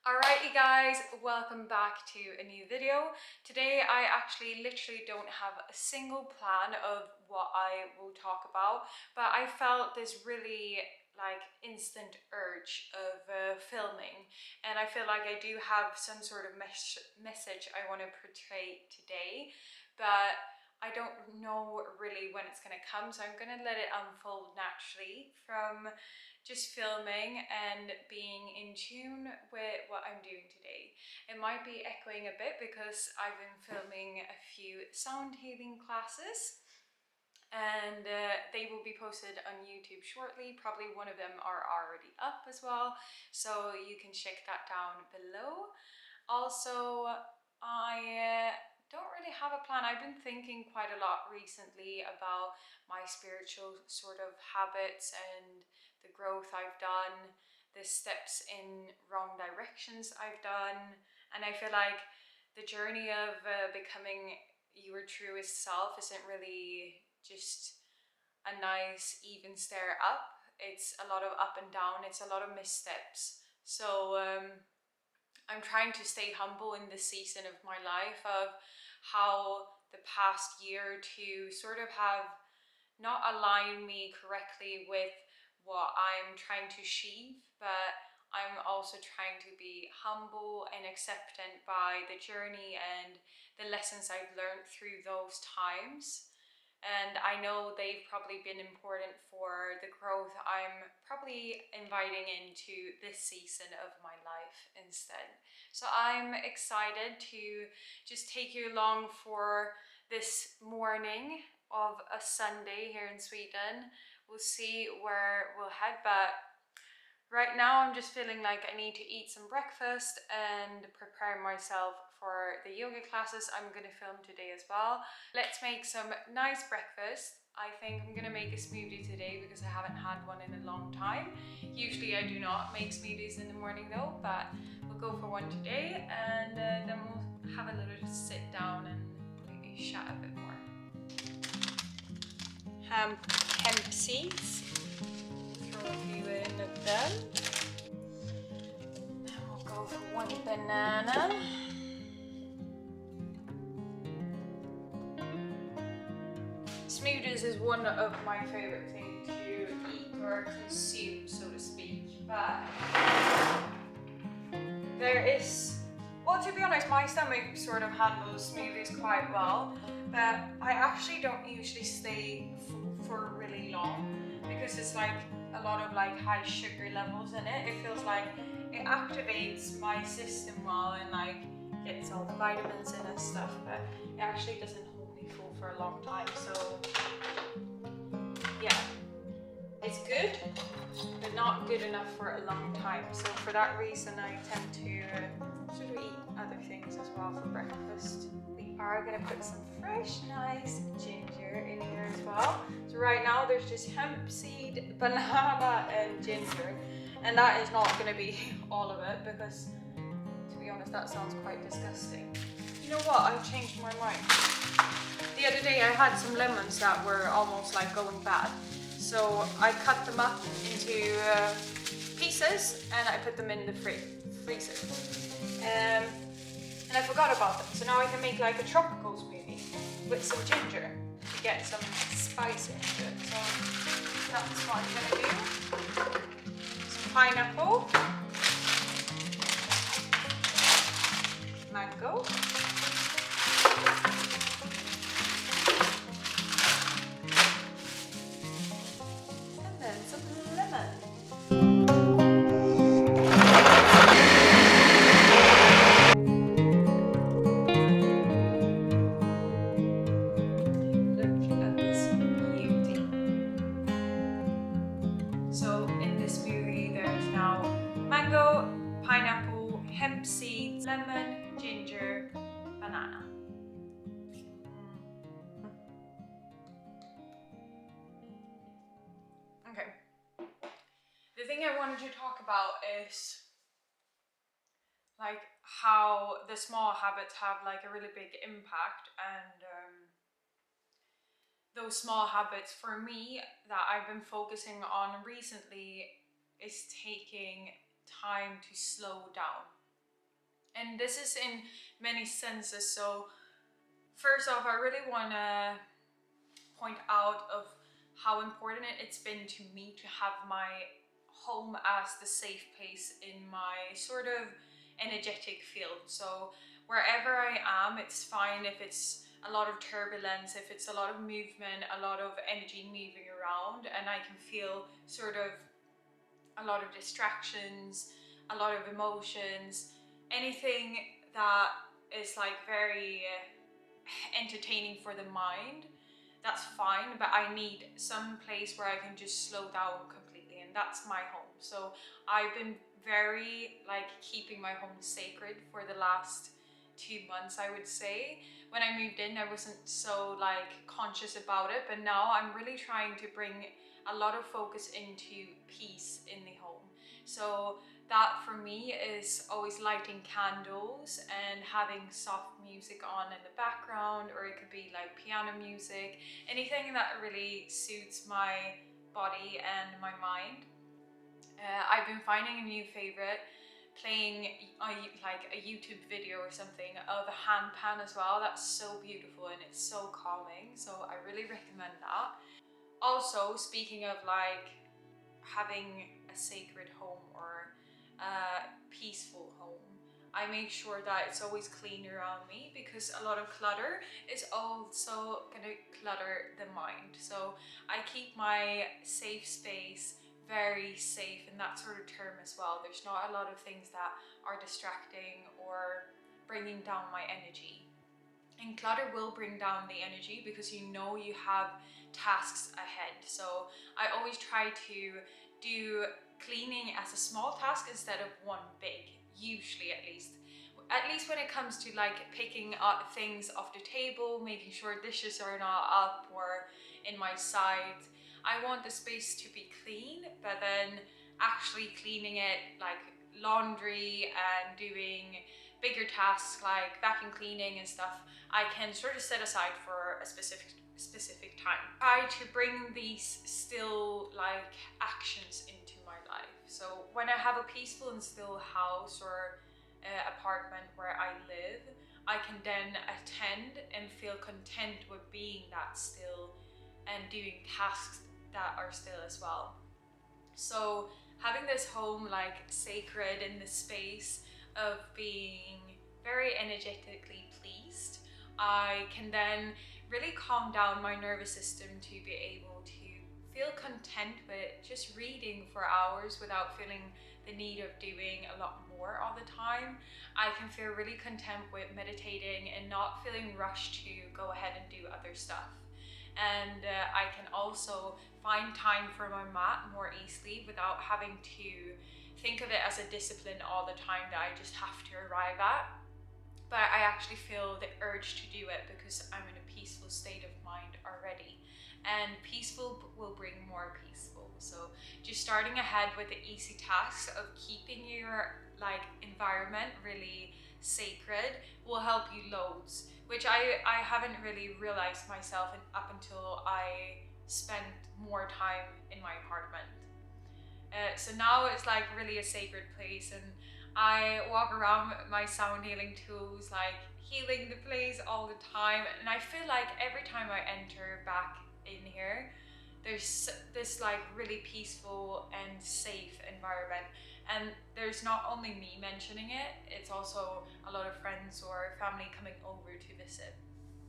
Alright you guys, welcome back to a new video. Today I actually literally don't have a single plan of what I will talk about, but I felt this really instant urge of filming, and I feel like I do have some sort of message I want to portray today, but I don't know really when it's going to come, so I'm going to let it unfold naturally from just filming and being in tune with what I'm doing today. It might be echoing a bit because I've been filming a few sound healing classes, and they will be posted on YouTube shortly. Probably one of them are already up as well, so you can check that down below. Also, I don't really have a plan. I've been thinking quite a lot recently about my spiritual sort of habits and the growth I've done, the steps in wrong directions I've done, and I feel like the journey of becoming your truest self isn't really just a nice even stair up. It's a lot of up and down, it's a lot of missteps. So I'm trying to stay humble in this season of my life of how the past year or two sort of have not aligned me correctly with what I'm trying to achieve, but I'm also trying to be humble and acceptant by the journey and the lessons I've learned through those times. And I know they've probably been important for the growth I'm probably inviting into this season of my life instead. So I'm excited to just take you along for this morning of a Sunday here in Sweden. We'll see where we'll head, but right now I'm just feeling like I need to eat some breakfast and prepare myself for the yoga classes I'm gonna film today as well. Let's make some nice breakfast. I think I'm gonna make a smoothie today because I haven't had one in a long time. Usually I do not make smoothies in the morning though, but we'll go for one today, and then we'll have a little sit down and maybe chat a bit more. Hemp seeds. Throw a few in of them. And we'll go for one banana. Smoothies is one of my favorite things to eat or consume, so to speak. But there is, well, to be honest, my stomach sort of handles smoothies quite well, but I actually don't usually stay full for really long because it's like a lot of high sugar levels in it. It feels like it activates my system well and gets all the vitamins in and stuff, but it actually doesn't hold me full for a long time. So yeah, it's good, but not good enough for a long time. So for that reason, I tend to sort of eat other things as well for breakfast. We are gonna put some fresh, nice ginger in here as well. So right now there's just hemp seed, banana, and ginger. And that is not gonna be all of it because, to be honest, that sounds quite disgusting. You know what, I've changed my mind. The other day I had some lemons that were almost going bad. So I cut them up into pieces and I put them in the freezer. And I forgot about them. So now I can make a tropical smoothie with some ginger to get some spice into it. So that's what I'm gonna do. Some pineapple, mango, and then some lemon. Look at this beauty. So in this smoothie there's now mango, pineapple, hemp seeds, lemon, ginger, banana. Okay. The thing I wanted to talk about is how the small habits have a really big impact, and those small habits for me that I've been focusing on recently is taking time to slow down. And this is in many senses. So first off, I really want to point out of how important it's been to me to have my home as the safe place in my sort of energetic field. So wherever I am, it's fine if it's a lot of turbulence, if it's a lot of movement, a lot of energy moving around, and I can feel sort of a lot of distractions, a lot of emotions, anything that is like very entertaining for the mind, that's fine, but I need some place where I can just slow down completely, and that's my home. So I've been very like keeping my home sacred for the last 2 months, I would say. When I moved in, I wasn't so like conscious about it, but now I'm really trying to bring a lot of focus into peace in the home. So that for me is always lighting candles and having soft music on in the background, or it could be like piano music, anything that really suits my body and my mind. I've been finding a new favorite, playing like a YouTube video or something of a hand pan as well. That's so beautiful and it's so calming, so I really recommend that. Also, speaking of like having a sacred home or a peaceful home, I make sure that it's always clean around me, because a lot of clutter is also gonna clutter the mind. So I keep my safe space very safe in that sort of term as well. There's not a lot of things that are distracting or bringing down my energy. And clutter will bring down the energy because you know you have tasks ahead. So I always try to do cleaning as a small task instead of one big, usually at least. At least when it comes to like picking up things off the table, making sure dishes are not up or in my sides. I want the space to be clean, but then actually cleaning it, like laundry and doing bigger tasks like vacuum cleaning and stuff, I can sort of set aside for a specific time. Try to bring these still like actions into my life. So when I have a peaceful and still house or apartment where I live, I can then attend and feel content with being that still and doing tasks that are still as well. So having this home like sacred in the space of being very energetically pleased, I can then really calm down my nervous system to be able to feel content with just reading for hours without feeling the need of doing a lot more all the time. I can feel really content with meditating and not feeling rushed to go ahead and do other stuff. And I can also find time for my mat more easily without having to think of it as a discipline all the time that I just have to arrive at. But I actually feel the urge to do it because I'm in a peaceful state of mind already. And peaceful will bring more peaceful. So just starting ahead with the easy tasks of keeping your like environment really sacred will help you loads, which I haven't really realized myself up until I spent more time in my apartment. So now it's like really a sacred place, and I walk around with my sound healing tools, like healing the place all the time. And I feel like every time I enter back in here, there's this like really peaceful and safe environment. And there's not only me mentioning it, it's also a lot of friends or family coming over to visit.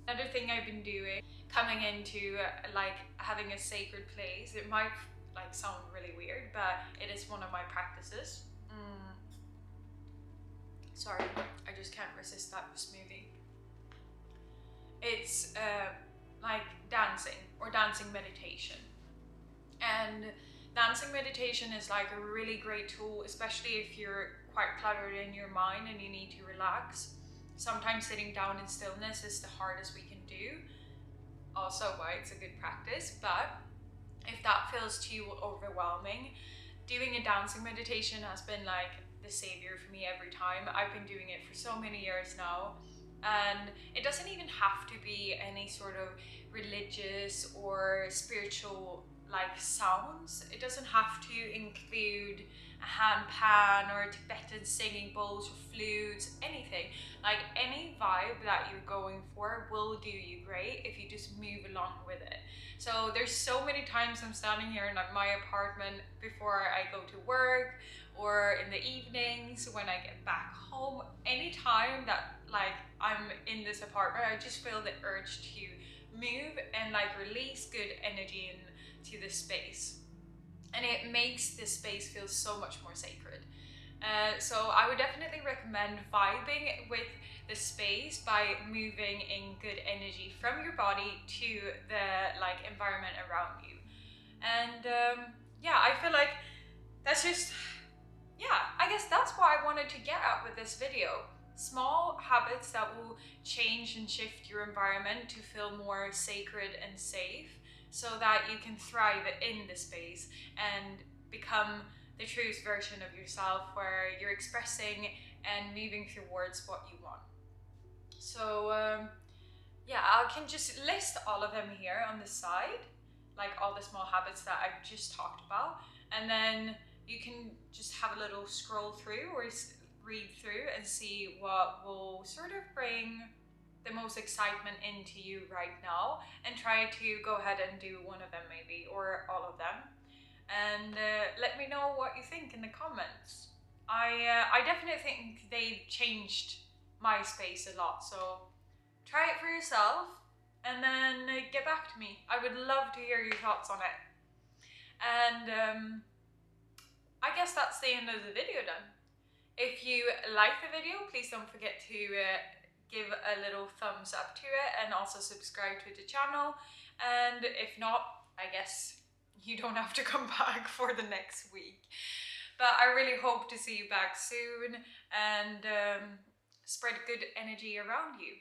Another thing I've been doing, coming into like having a sacred place, it might like sound really weird, but it is one of my practices. Sorry, I just can't resist that smoothie. It's like dancing or dancing meditation. And dancing meditation is like a really great tool, especially if you're quite cluttered in your mind and you need to relax. Sometimes sitting down in stillness is the hardest we can do. Also why it's a good practice, but if that feels too overwhelming, doing a dancing meditation has been like the savior for me every time. I've been doing it for so many years now, and it doesn't even have to be any sort of religious or spiritual like sounds. It doesn't have to include a hand pan or Tibetan singing bowls or flutes, anything. Like any vibe that you're going for will do you great if you just move along with it. So there's so many times I'm standing here in my apartment before I go to work, or in the evenings when I get back home. Anytime that like I'm in this apartment, I just feel the urge to move and like release good energy into the space, and it makes this space feel so much more sacred. So I would definitely recommend vibing with the space by moving in good energy from your body to the like environment around you. And yeah, I feel like that's just, yeah, I guess that's what I wanted to get at with this video. Small habits that will change and shift your environment to feel more sacred and safe, so that you can thrive in the space and become the truest version of yourself, where you're expressing and moving towards what you want. So yeah, I can just list all of them here on the side, like all the small habits that I've just talked about, and then you can just have a little scroll through or read through and see what will sort of bring the most excitement into you right now, and try to go ahead and do one of them maybe, or all of them, and let me know what you think in the comments. I definitely think they've changed my space a lot, so try it for yourself and then get back to me. I would love to hear your thoughts on it. And I guess that's the end of the video done. If you like the video, please don't forget to give a little thumbs up to it, and also subscribe to the channel. And if not, I guess you don't have to come back for the next week. But I really hope to see you back soon, and spread good energy around you.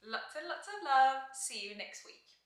Lots and lots of love. See you next week.